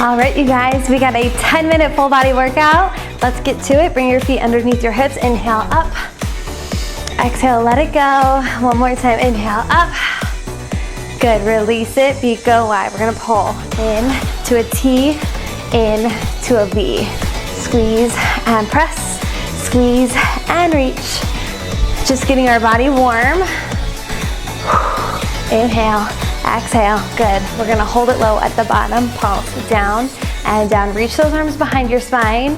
All right, you guys, we got a 10-minute full body workout. Let's get to it. Bring your feet underneath your hips. Inhale up. Exhale, let it go. One more time, inhale up. Good, release it, feet go wide. We're gonna pull in to a T, in to a V. Squeeze and press, squeeze and reach. Just getting our body warm. Inhale, exhale, good. We're gonna hold it low at the bottom, pulse down and down. Reach those arms behind your spine.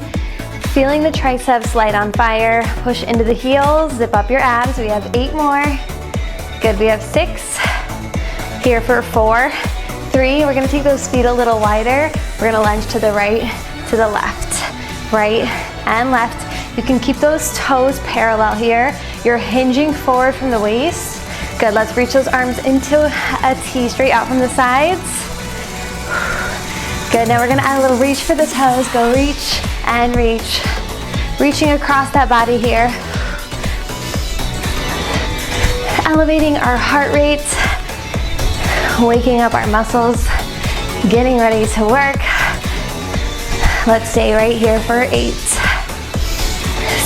Feeling the triceps light on fire. Push into the heels, zip up your abs. We have 8 more. Good, we have 6. Here for 4, 3. We're gonna take those feet a little wider. We're gonna lunge to the right, to the left, right and left. You can keep those toes parallel here. You're hinging forward from the waist. Good, let's reach those arms into a T straight out from the sides. Good, now we're gonna add a little reach for the toes. Go reach and reach. Reaching across that body here. Elevating our heart rate. Waking up our muscles. Getting ready to work. Let's stay right here for 8,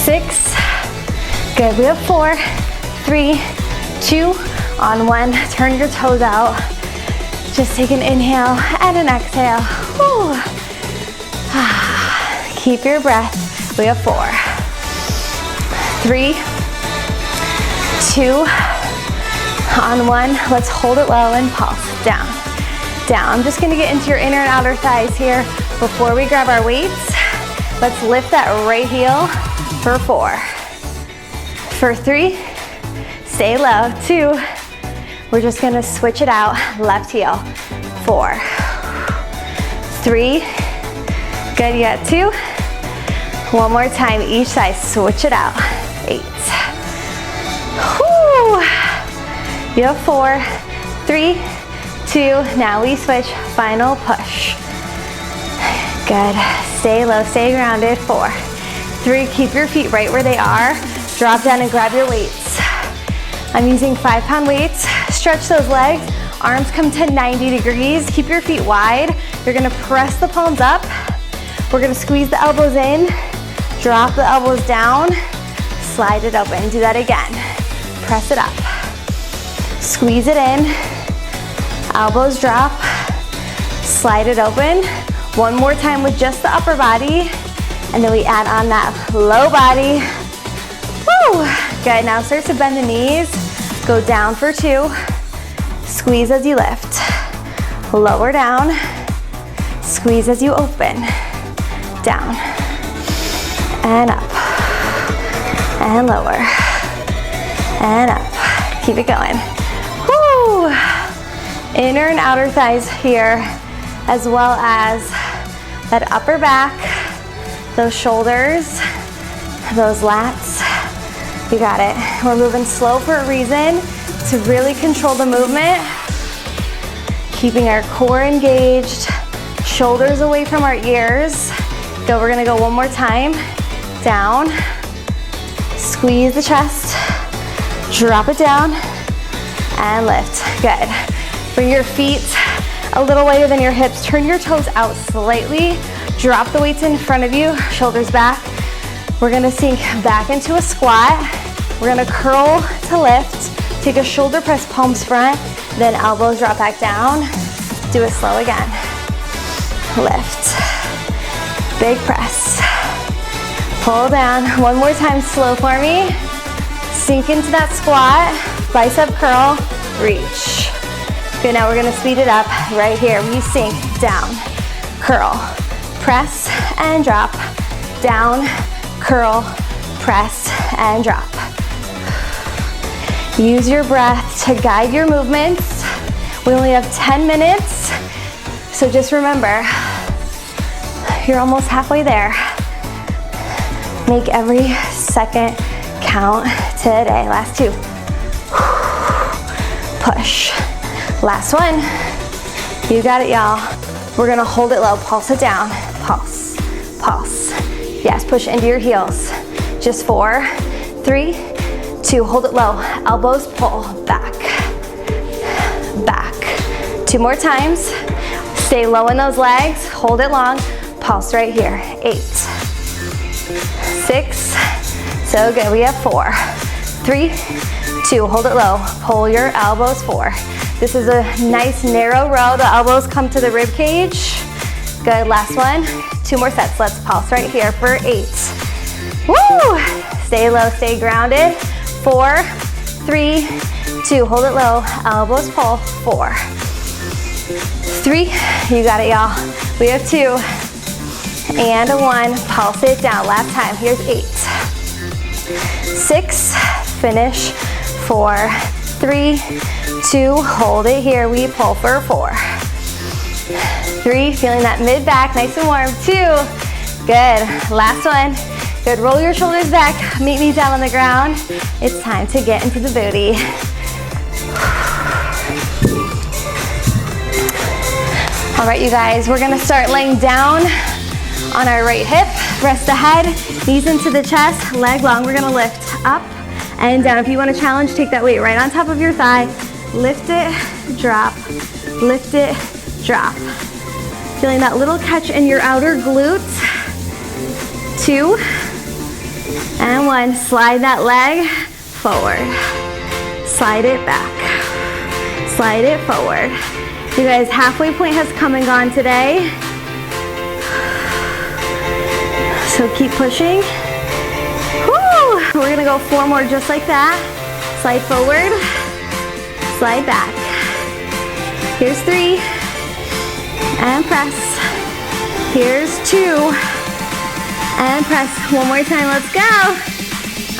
6. Good, we have 4, 3, 2, on 1. Turn your toes out. Just take an inhale and an exhale. Whew. Keep your breath. We have 4, 3, 2, on 1. Let's hold it low and pulse. Down, down. I'm just gonna get into your inner and outer thighs here before we grab our weights. Let's lift that right heel for 4, for 3, stay low, 2. We're just gonna switch it out, left heel, 4, 3, good, you got 2. One more time, each side, switch it out, 8. Whew. You have 4, 3, 2, now we switch, final push. Good, stay low, stay grounded, 4, 3, keep your feet right where they are. Drop down and grab your weights. I'm using 5-pound weights. Stretch those legs, arms come to 90 degrees. Keep your feet wide. You're gonna press the palms up. We're gonna squeeze the elbows in, drop the elbows down, slide it open. Do that again. Press it up. Squeeze it in, elbows drop, slide it open. One more time with just the upper body, and then we add on that low body. Woo! Good, now start to bend the knees. Go down for 2. Squeeze as you lift. Lower down. Squeeze as you open. Down. And up. And lower. And up. Keep it going. Woo! Inner and outer thighs here, as well as that upper back, those shoulders, those lats. You got it. We're moving slow for a reason, to really control the movement. Keeping our core engaged, shoulders away from our ears. Go, we're gonna go one more time. Down, squeeze the chest, drop it down, and lift. Good. Bring your feet a little wider than your hips. Turn your toes out slightly. Drop the weights in front of you, shoulders back. We're gonna sink back into a squat. We're gonna curl to lift. Take a shoulder press, palms front, then elbows drop back down. Do it slow again. Lift. Big press. Pull down. One more time, slow for me. Sink into that squat. Bicep curl, reach. Good, now we're gonna speed it up right here. We sink, down, curl, press, and drop. Down, curl, press, and drop. Use your breath to guide your movements. We only have 10 minutes, so just remember, you're almost halfway there. Make every second count today. Last 2. Push. Last one. You got it, y'all. We're gonna hold it low, pulse it down. Pulse, pulse. Yes, push into your heels. Just 4, 3, 2, hold it low. Elbows pull, back, back. 2 more times. Stay low in those legs, hold it long, pulse right here. 8, 6, so good, we have 4, 3, 2, hold it low, pull your elbows. 4. This is a nice narrow row, the elbows come to the rib cage. Good, last one, 2 more sets. Let's pulse right here for 8. Woo! Stay low, stay grounded. 4, 3, 2, hold it low, elbows pull. 4, 3, you got it, y'all. We have 2, and 1, pulse it down. Last time, here's 8, 6, finish. 4, 3, 2, hold it here, we pull for 4, 3, feeling that mid back, nice and warm. 2, good, last one. Good, roll your shoulders back, meet me down on the ground. It's time to get into the booty. All right, you guys, we're gonna start laying down on our right hip. Rest the head, knees into the chest, leg long. We're gonna lift up and down. If you wanna challenge, take that weight right on top of your thigh. Lift it, drop, lift it, drop. Feeling that little catch in your outer glutes. 2, and 1, slide that leg forward. Slide it back. Slide it forward. You guys, halfway point has come and gone today. So keep pushing. Woo! We're gonna go 4 more just like that. Slide forward, slide back. Here's 3, and press. Here's 2, and press. 1 more time, let's go.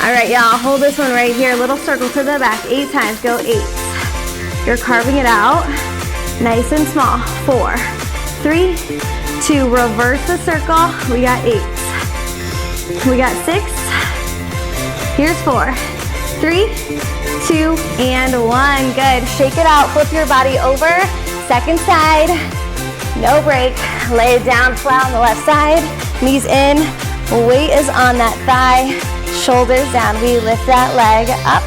All right, y'all, hold this one right here. Little circle to the back, 8 times, go 8. You're carving it out, nice and small. 4, 3, 2, reverse the circle. We got 8. We got 6. Here's 4, 3, 2, and 1. Good, shake it out, flip your body over. Second side, no break. Lay it down flat on the left side, knees in, weight is on that thigh, shoulders down. We lift that leg up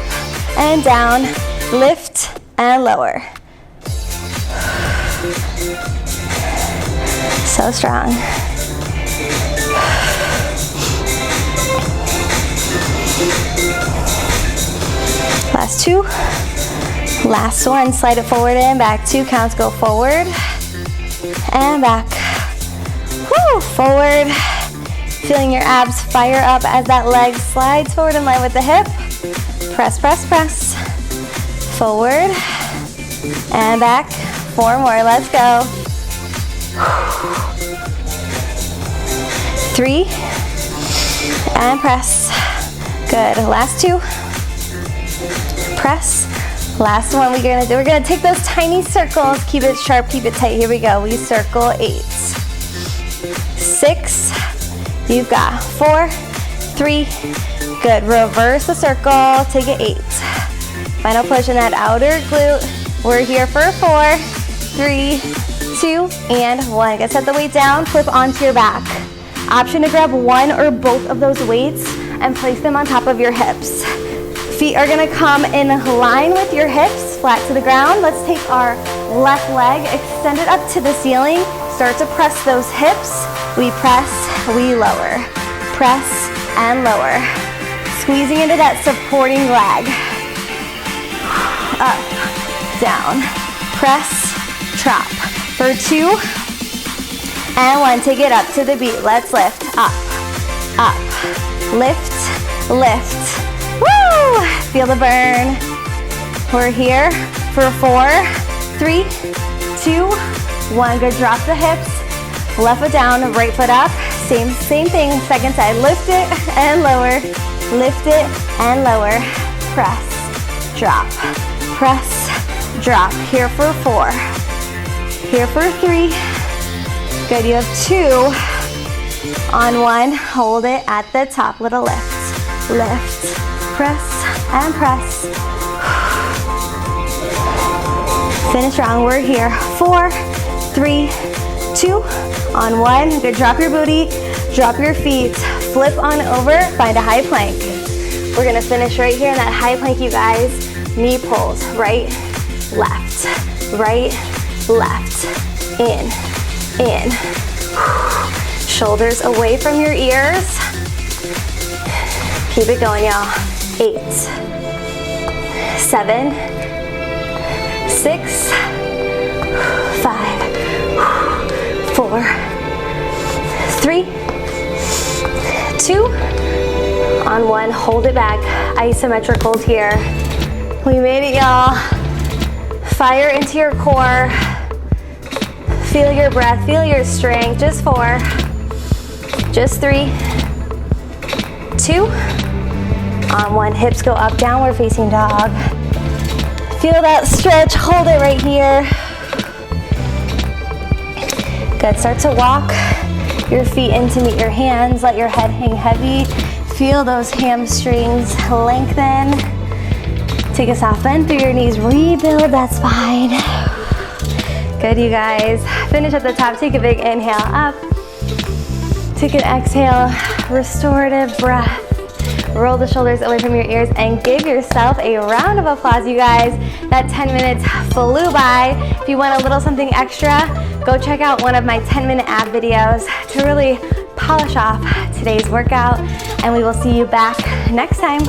and down, lift and lower. So strong. Last 2. Last one, slide it forward and back. 2 counts, go forward and back. Woo, forward. Feeling your abs fire up as that leg slides forward in line with the hip. Press, press, press. Forward and back. 4 more, let's go. 3, and press. Good, last 2. Press. Last one we're gonna take those tiny circles. Keep it sharp, keep it tight. Here we go, we circle 8. 6, you've got 4, 3, good. Reverse the circle, take it 8. Final push in that outer glute. We're here for 4, 3, 2, and 1. Gonna set the weight down, flip onto your back. Option to grab one or both of those weights and place them on top of your hips. Feet are gonna come in line with your hips, flat to the ground. Let's take our left leg, extend it up to the ceiling. Start to press those hips. We press, we lower. Press and lower. Squeezing into that supporting leg. Up, down, press, drop. For 2 and 1, take it up to the beat. Let's lift, up, up, lift, lift. Woo! Feel the burn. We're here for 4, 3, 2, 1. Good, drop the hips. Left foot down, right foot up. Same thing, second side. Lift it and lower. Lift it and lower. Press, drop, press, drop. Here for 4. Here for 3. Good, you have 2 on 1. Hold it at the top, little lift. Lift, press, and press. Finish strong, we're here. 4, 3, 2, on 1. Good, drop your booty, drop your feet, flip on over, find a high plank. We're gonna finish right here in that high plank, you guys. Knee pulls, right, left, in, In. Shoulders away from your ears. Keep it going, y'all. 8, 7, 6, 5, 4, 3, 2, on 1. Hold it back. Isometric hold here. We made it, y'all. Fire into your core. Feel your breath, feel your strength. Just 4, just 3, 2, on 1. Hips go up, downward facing dog. Feel that stretch, hold it right here. Good, start to walk your feet in to meet your hands. Let your head hang heavy. Feel those hamstrings lengthen. Take a soft bend through your knees, rebuild that spine. Good, you guys. Finish at the top, take a big inhale up. Take an exhale, restorative breath. Roll the shoulders away from your ears and give yourself a round of applause, you guys. That 10 minutes flew by. If you want a little something extra, go check out one of my 10-minute ab videos to really polish off today's workout, and we will see you back next time.